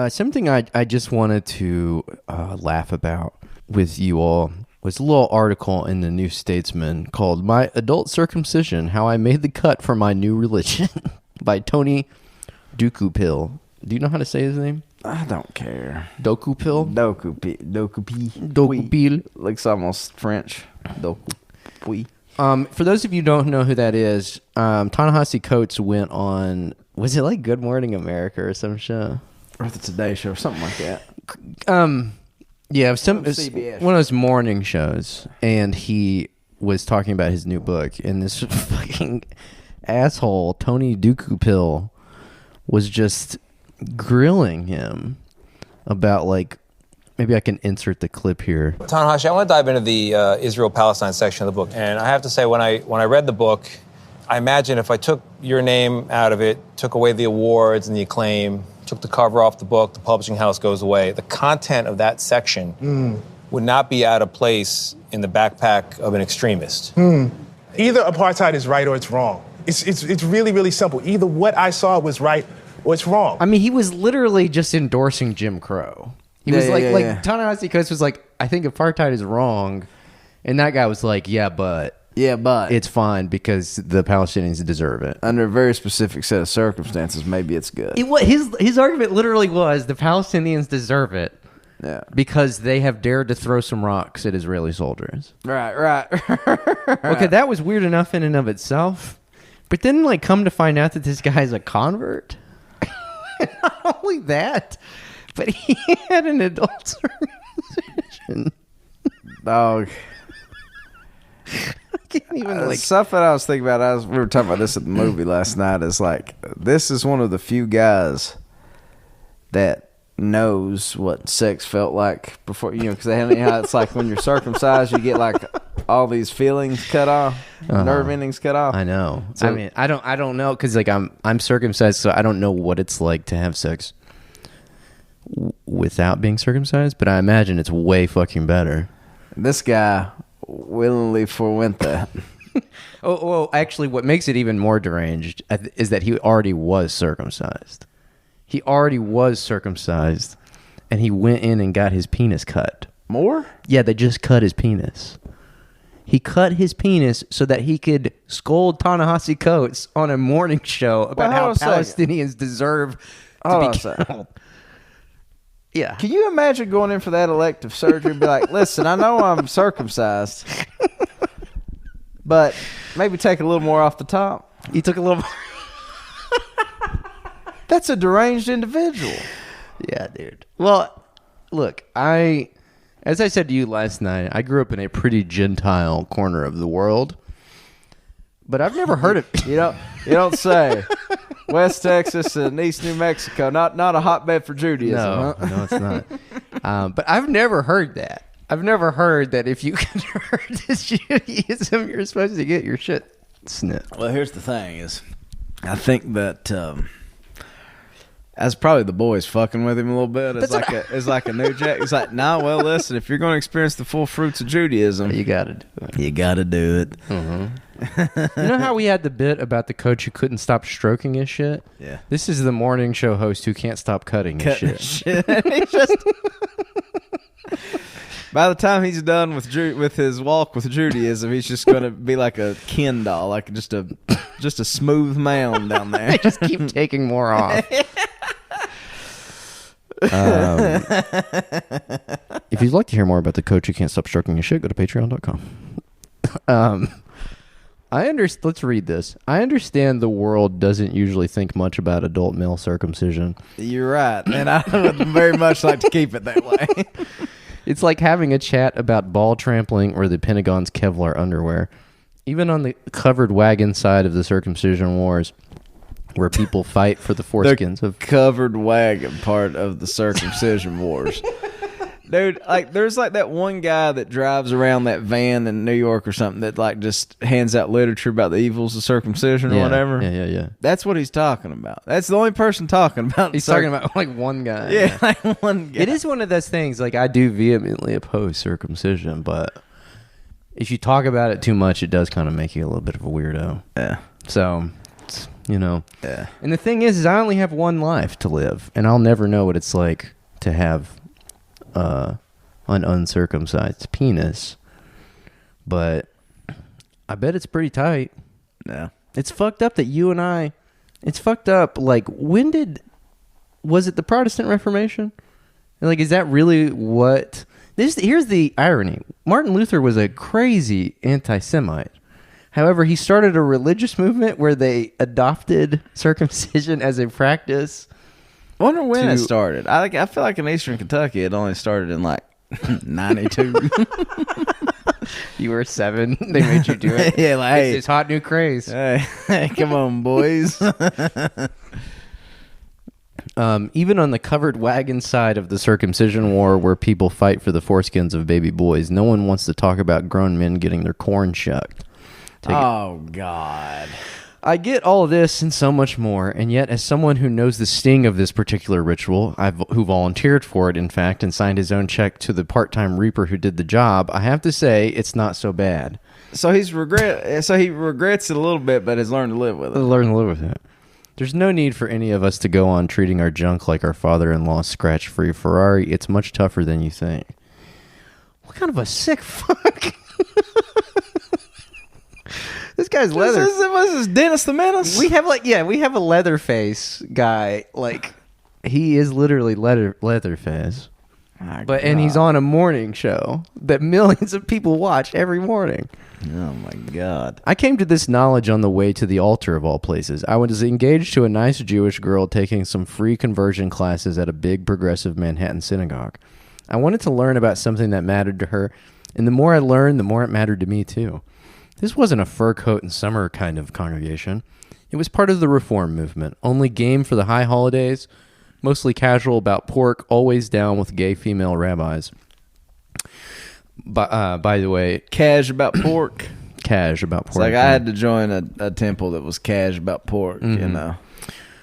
Something I just wanted to laugh about with you all was a little article in the New Statesman called "My Adult Circumcision: How I Made the Cut for My New Religion" by Tony Dokoupil. Do you know how to say his name? I don't care. Dokoupil? Dokoupil. Looks almost French. Dokoupil. For those of you who don't know who that is, Ta-Nehisi Coates went on, was it like Good Morning America or some show? Or the Today Show, something like that. Yeah, it was one of those morning shows, and he was talking about his new book, and this fucking asshole, Tony Dokoupil, was just grilling him about, like, maybe I can insert the clip here. Ta-Nehisi, I want to dive into the Israel-Palestine section of the book, and I have to say, when I read the book, I imagine if I took your name out of it, took away the awards and the acclaim, took the cover off the book, the publishing house goes away, the content of that section would not be out of place in the backpack of an extremist. Either apartheid is right or it's wrong. It's really, really simple. Either what I saw was right or it's wrong. I mean, he was literally just endorsing Jim Crow. He was like Ta-Nehisi Coates was like, I think apartheid is wrong. And that guy was like, yeah, but it's fine because the Palestinians deserve it. Under a very specific set of circumstances, maybe it's good. His argument literally was the Palestinians deserve it. Yeah. Because they have dared to throw some rocks at Israeli soldiers. Right. Okay, that was weird enough in and of itself. But then, like, come to find out that this guy's a convert. Not only that, but he had an adult circumcision. Dog. I can't even, something I was thinking about, we were talking about this at the movie last night, is like, this is one of the few guys that knows what sex felt like before, because how it's like when you're circumcised, you get like all these feelings cut off, nerve endings cut off. I know. So, I mean, I don't know, because like I'm circumcised, so I don't know what it's like to have sex without being circumcised, but I imagine it's way fucking better. This guy willingly forewent that. Well, actually, what makes it even more deranged is that he already was circumcised. He already was circumcised, and he went in and got his penis cut. More? Yeah, they just cut his penis. He cut his penis so that he could scold Ta-Nehisi Coates on a morning show about how Palestinians deserve to be killed. Yeah. Can you imagine going in for that elective surgery and be like, listen, I know I'm circumcised, but maybe take a little more off the top? He took a little more. That's a deranged individual. Yeah, dude. Well, look, as I said to you last night, I grew up in a pretty Gentile corner of the world, but I've never heard of You don't say. West Texas and East New Mexico, not a hotbed for Judaism. No, huh? No, it's not. But I've never heard that. I've never heard that if you convert to Judaism, you're supposed to get your shit snipped. Well, here's the thing: is I think that that's probably the boys fucking with him a little bit. It's like a new jack. It's like, nah. Well, listen, if you're going to experience the full fruits of Judaism, you got to do it. You got to do it. Mm-hmm. You know how we had the bit about the coach who couldn't stop stroking his shit? Yeah. This is the morning show host who can't stop cutting his shit. He's just, by the time he's done with his walk with Judaism, he's just going to be like a Ken doll, like just a smooth mound down there. They just keep taking more off. If you'd like to hear more about the coach who can't stop stroking his shit, go to patreon.com. Let's read this. I understand the world doesn't usually think much about adult male circumcision. You're right, and I would very much like to keep it that way. It's like having a chat about ball trampling or the Pentagon's Kevlar underwear. Even on the covered wagon side of the circumcision wars, where people fight for the foreskins of covered wagon part of the circumcision wars. Dude, like there's like that one guy that drives around that van in New York or something that like just hands out literature about the evils of circumcision or whatever. Yeah. That's what he's talking about. That's the only person talking about. He's talking about like one guy. Yeah, like one guy. It is one of those things, like I do vehemently oppose circumcision, but if you talk about it too much, it does kind of make you a little bit of a weirdo. Yeah. So, You know? Yeah. And the thing is I only have one life to live, and I'll never know what it's like to have an uncircumcised penis. But I bet it's pretty tight. Yeah. It's fucked up that you and I... It's fucked up. Like, was it the Protestant Reformation? Like, is that really what... Here's the irony. Martin Luther was a crazy anti-Semite. However, he started a religious movement where they adopted circumcision as a practice. I wonder when it started. I feel like in Eastern Kentucky, it only started in like 92. You were 7. They made you do it. Yeah, like, it's hot new craze. Hey, come on, boys. Even on the covered wagon side of the circumcision war, where people fight for the foreskins of baby boys, no one wants to talk about grown men getting their corn shucked. God. I get all of this and so much more, and yet as someone who knows the sting of this particular ritual, who volunteered for it, in fact, and signed his own check to the part-time reaper who did the job, I have to say it's not so bad. So he regrets it a little bit, but has learned to live with it. There's no need for any of us to go on treating our junk like our father-in-law's scratch-free Ferrari. It's much tougher than you think. What kind of a sick fuck? This guy's leather. Was this Dennis the Menace? We have a Leatherface guy. Like, he is literally Leatherface. And he's on a morning show that millions of people watch every morning. Oh my God. I came to this knowledge on the way to the altar of all places. I was engaged to a nice Jewish girl taking some free conversion classes at a big progressive Manhattan synagogue. I wanted to learn about something that mattered to her, and the more I learned, the more it mattered to me too. This wasn't a fur coat and summer kind of congregation. It was part of the Reform movement, only game for the high holidays, mostly casual about pork, always down with gay female rabbis. By the way... Cash about pork. Cash about pork. It's like I had to join a temple that was cash about pork, you know.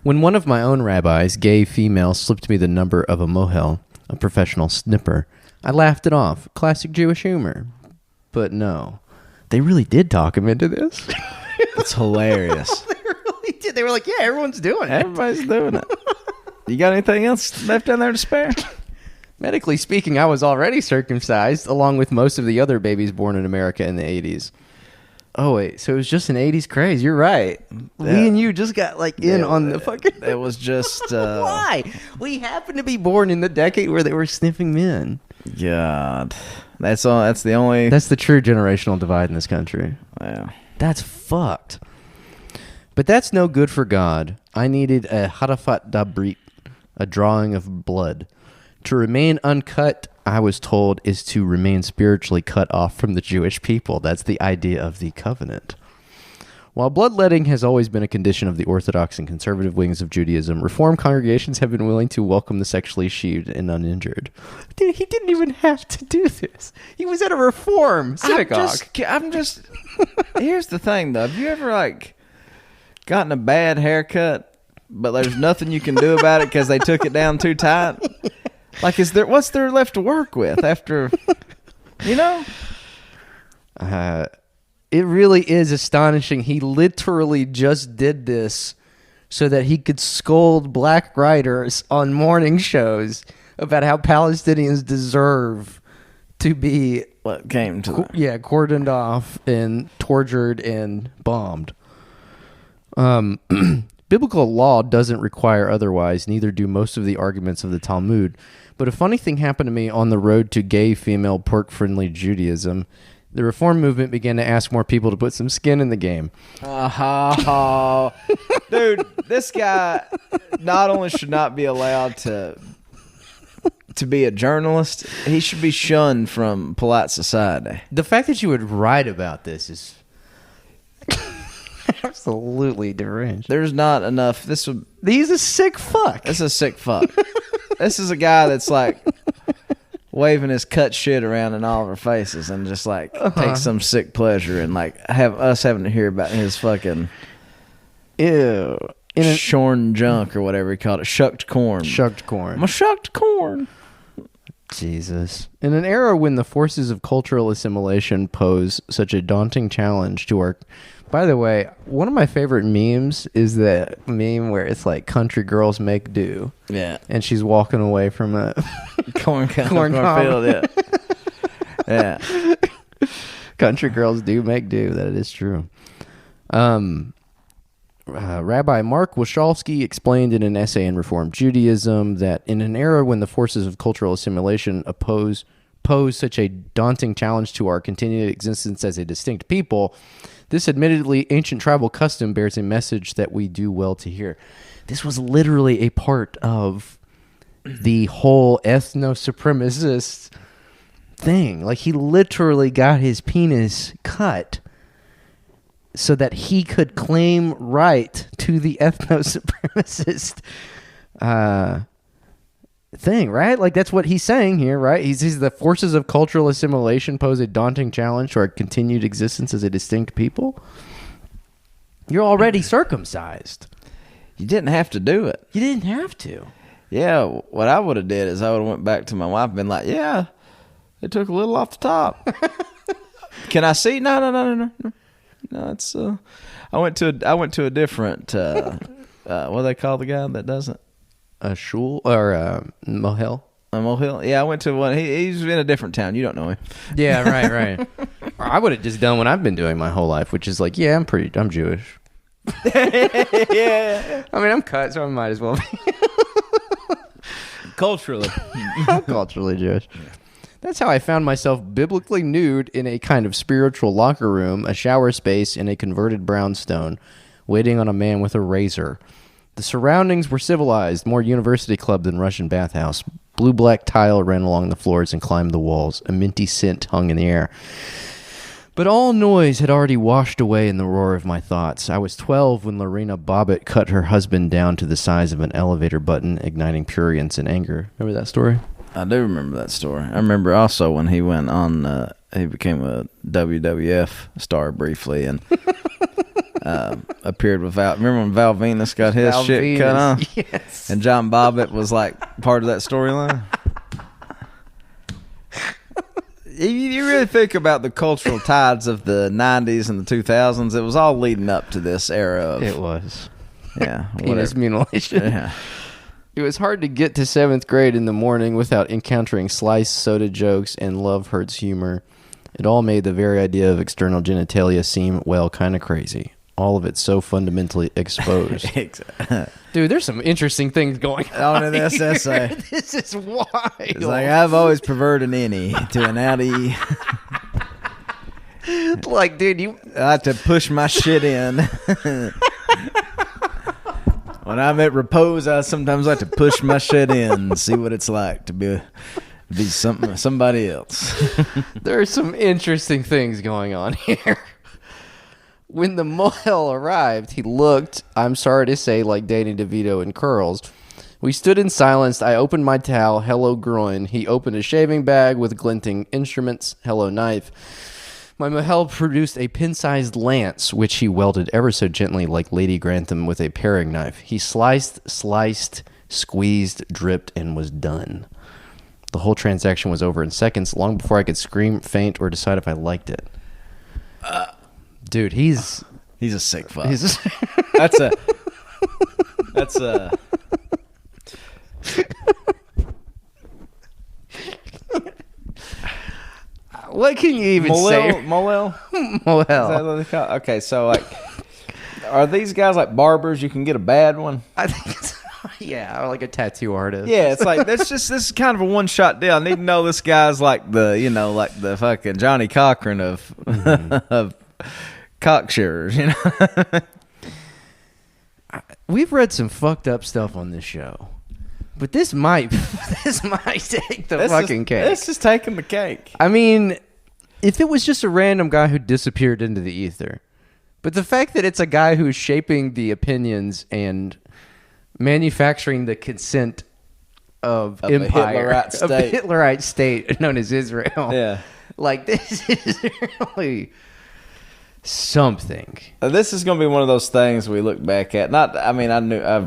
When one of my own rabbis, gay female, slipped me the number of a mohel, a professional snipper, I laughed it off. Classic Jewish humor. But no. They really did talk him into this. It's hilarious. They really did. They were like, yeah, everyone's doing it. Everybody's doing it. You got anything else left down there to spare? Medically speaking, I was already circumcised, along with most of the other babies born in America in the 80s. Oh, wait. So it was just an 80s craze. You're right. Me and you just got, on the fucking... It was just... Why? We happened to be born in the decade where they were sniffing men. God. That's the only... That's the true generational divide in this country. Yeah. That's fucked. But that's no good for God. I needed a harafat dabrit, a drawing of blood. To remain uncut, I was told, is to remain spiritually cut off from the Jewish people. That's the idea of the covenant. While bloodletting has always been a condition of the Orthodox and conservative wings of Judaism, Reform congregations have been willing to welcome the sexually sheathed and uninjured. Dude, he didn't even have to do this. He was at a Reform synagogue. I'm just here's the thing, though. Have you ever, gotten a bad haircut, but there's nothing you can do about it because they took it down too tight? What's there left to work with after, you know? It really is astonishing. He literally just did this so that he could scold black writers on morning shows about how Palestinians deserve to be cordoned off and tortured and bombed. Biblical law doesn't require otherwise, neither do most of the arguments of the Talmud. But a funny thing happened to me on the road to gay, female, pork-friendly Judaism. The Reform movement began to ask more people to put some skin in the game. Dude, this guy not only should not be allowed to be a journalist, he should be shunned from polite society. The fact that you would write about this is absolutely deranged. There's not enough. He's a sick fuck. This is a sick fuck. This is a guy that's waving his cut shit around in all of our faces and just takes some sick pleasure in have us having to hear about his fucking shorn junk or whatever he called it. Shucked corn. I'm a shucked corn. Jesus. In an era when the forces of cultural assimilation pose such a daunting challenge to our By the way, one of my favorite memes is that meme where it's like country girls make do. Yeah. And she's walking away from a cornfield. Yeah. Yeah. Country girls do make do. That is true. Rabbi Mark Wacholski explained in an essay in Reform Judaism that in an era when the forces of cultural assimilation pose such a daunting challenge to our continued existence as a distinct people, this admittedly ancient tribal custom bears a message that we do well to hear. This was literally a part of the whole ethno-supremacist thing. Like, he literally got his penis cut so that he could claim right to the ethno-supremacist thing, right? Like, that's what he's saying here, right? He's the forces of cultural assimilation pose a daunting challenge to our continued existence as a distinct people. You're already circumcised. You didn't have to do it. You didn't have to. Yeah, what I would have did is I would have went back to my wife and been like, yeah, it took a little off the top. Can I see? No. No, it's I went to a different what do they call the guy that does it? A shul or a mohel? A mohel? Yeah, I went to one. He's in a different town. You don't know him. Yeah, right. I would have just done what I've been doing my whole life, which is like, yeah, I'm Jewish. Yeah. I mean, I'm cut, so I might as well be. Culturally. Culturally Jewish. That's how I found myself biblically nude in a kind of spiritual locker room, a shower space in a converted brownstone, waiting on a man with a razor. The surroundings were civilized, more university club than Russian bathhouse. Blue-black tile ran along the floors and climbed the walls. A minty scent hung in the air. But all noise had already washed away in the roar of my thoughts. I was 12 when Lorena Bobbitt cut her husband down to the size of an elevator button, igniting prurience and anger. Remember that story? I do remember that story. I remember also when he went on, he became a WWF star briefly and appeared with Val. Remember when Val Venus got his shit cut off? Yes. And John Bobbitt was like part of that storyline? You really think about the cultural tides of the 90s and the 2000s, it was all leading up to this era of... It was. Yeah. Penis mutilation. Yeah. It was hard to get to 7th grade in the morning without encountering sliced soda jokes and love hurts humor. It all made the very idea of external genitalia seem, well, kind of crazy. All of it so fundamentally exposed. Dude, there's some interesting things going on in this essay. This is wild. It's like, I've always preferred an innie to an outie. Like, dude, I like to push my shit in. When I'm at repose, I sometimes like to push my shit in and see what it's like to be somebody else. There are some interesting things going on here. When the mohel arrived, he looked, I'm sorry to say, like Danny DeVito in Curls. We stood in silence. I opened my towel. Hello, groin. He opened a shaving bag with glinting instruments. Hello, knife. My mohel produced a pin-sized lance, which he welded ever so gently like Lady Grantham with a paring knife. He sliced, squeezed, dripped, and was done. The whole transaction was over in seconds, long before I could scream, faint, or decide if I liked it. Dude, he's a sick fuck. That's a what can you even say? Mohel? Mohel. Is that what they call it? Okay, so like, are these guys like barbers? You can get a bad one. I think it's, yeah, or like a tattoo artist. Yeah, it's like this is kind of a one shot deal. I need to know this guy's like the fucking Johnny Cochran of of cocksharers, We've read some fucked up stuff on this show, but this might take the fucking cake. This is taking the cake. I mean, if it was just a random guy who disappeared into the ether, but the fact that it's a guy who's shaping the opinions and manufacturing the consent of empire, of the Hitlerite state known as Israel. Yeah, like this is really something. This is going to be one of those things we look back at. I've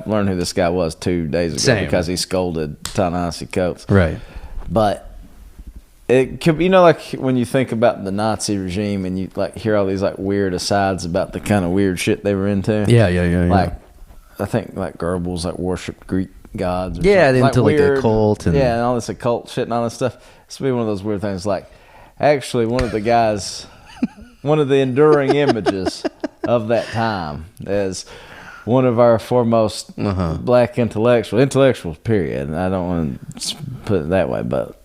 learned who this guy was 2 days ago. Same. Because he scolded Ta-Nehisi Coates. Right. But it could be, like when you think about the Nazi regime and you like hear all these like weird asides about the kind of weird shit they were into. Yeah. Like, I think like Goebbels like worshipped Greek gods. Or into like a cult. And and all this occult shit and all this stuff. It's be one of those weird things. Like, actually, one of the guys, one of the enduring images of that time is one of our foremost black intellectuals, period. And I don't want to put it that way, but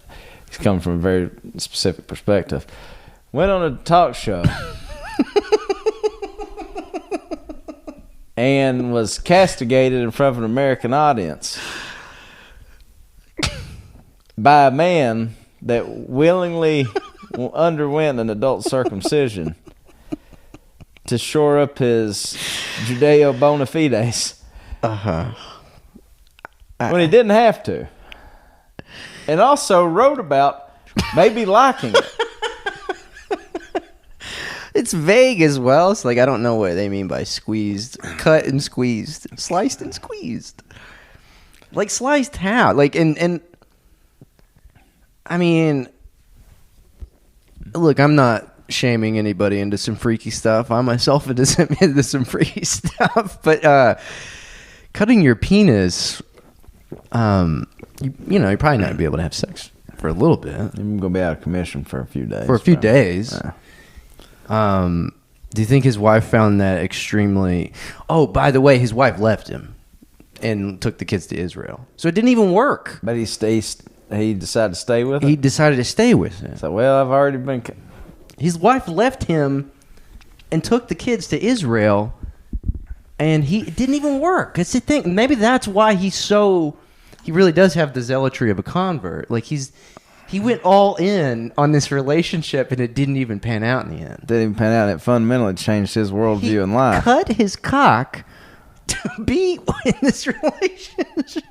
he's coming from a very specific perspective. Went on a talk show and was castigated in front of an American audience by a man that willingly underwent an adult circumcision to shore up his Judeo bona fides. When he didn't have to. And also wrote about maybe liking it. It's vague as well. It's like, I don't know what they mean by squeezed, cut and squeezed, sliced and squeezed. Like, sliced how? Like, and I mean, look, I'm not shaming anybody into some freaky stuff. I myself into some freaky stuff. But cutting your penis, you're probably not going to be able to have sex for a little bit. You're going to be out of commission for a few days. For a few days. Do you think his wife found that extremely... Oh, by the way, his wife left him and took the kids to Israel. So it didn't even work. But he decided to stay with her? He decided to stay with her. So, well, I've already been... His wife left him and took the kids to Israel, and it didn't even work. It's the thing. Maybe that's why he really does have the zealotry of a convert. Like, he went all in on this relationship, and it didn't even pan out in the end. Didn't even pan out. It fundamentally changed his worldview in life. Cut his cock to be in this relationship.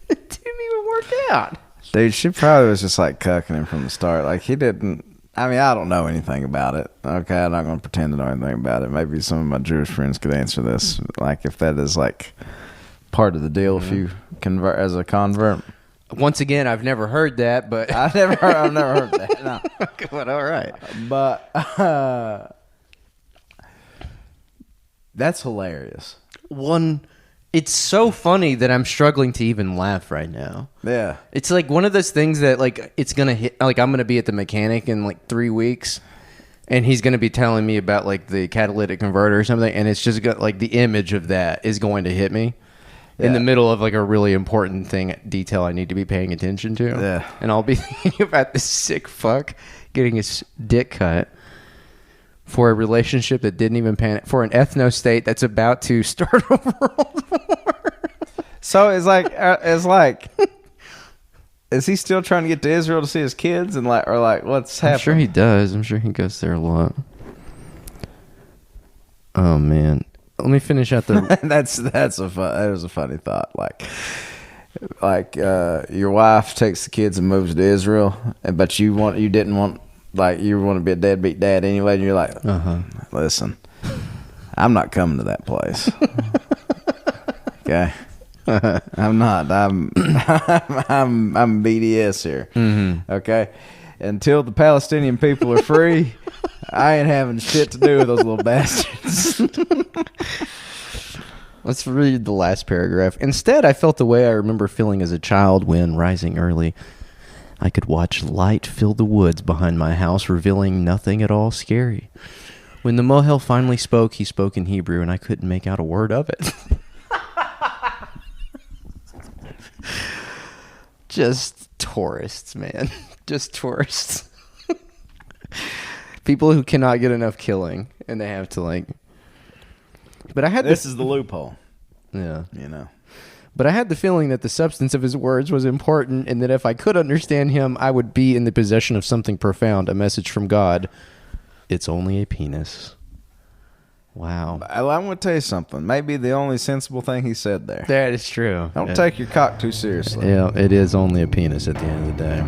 It didn't even work out. Dude, she probably was just like cucking him from the start. Like, he didn't... I mean, I don't know anything about it. Okay, I'm not going to pretend to know anything about it. Maybe some of my Jewish friends could answer this. Like, if that is like part of the deal, if you convert as a convert. Once again, I've never heard that, but I've never heard that. No. But all right. But that's hilarious. It's so funny that I'm struggling to even laugh right now. Yeah. It's like one of those things that like it's going to hit, like I'm going to be at the mechanic in like 3 weeks and he's going to be telling me about like the catalytic converter or something, and it's just got like the image of that is going to hit me in the middle of like a really important detail I need to be paying attention to. Yeah. And I'll be thinking about this sick fuck getting his dick cut for a relationship that didn't even pan, for an ethno-state that's about to start a world war. So it's like, is he still trying to get to Israel to see his kids and like, or like what's happening? I'm sure he does. I'm sure he goes there a lot. Oh man, let me finish out the. That was a funny thought. Like your wife takes the kids and moves to Israel, but you want to be a deadbeat dad anyway, and you're like, listen, I'm not coming to that place. Okay, I'm not. I'm BDS here. Mm-hmm. Okay, until the Palestinian people are free, I ain't having shit to do with those little bastards. Let's read the last paragraph. Instead, I felt the way I remember feeling as a child when, rising early, I could watch light fill the woods behind my house, revealing nothing at all scary. When the Mohel finally spoke, he spoke in Hebrew, and I couldn't make out a word of it. Just tourists, man. Just tourists. People who cannot get enough killing, and they have to like... But I had this is the loophole. Yeah. You know. But I had the feeling that the substance of his words was important, and that if I could understand him, I would be in the possession of something profound, a message from God. It's only a penis. Wow. I'm going to tell you something. Maybe the only sensible thing he said there. That is true. Don't take your cock too seriously. Yeah, it is only a penis at the end of the day.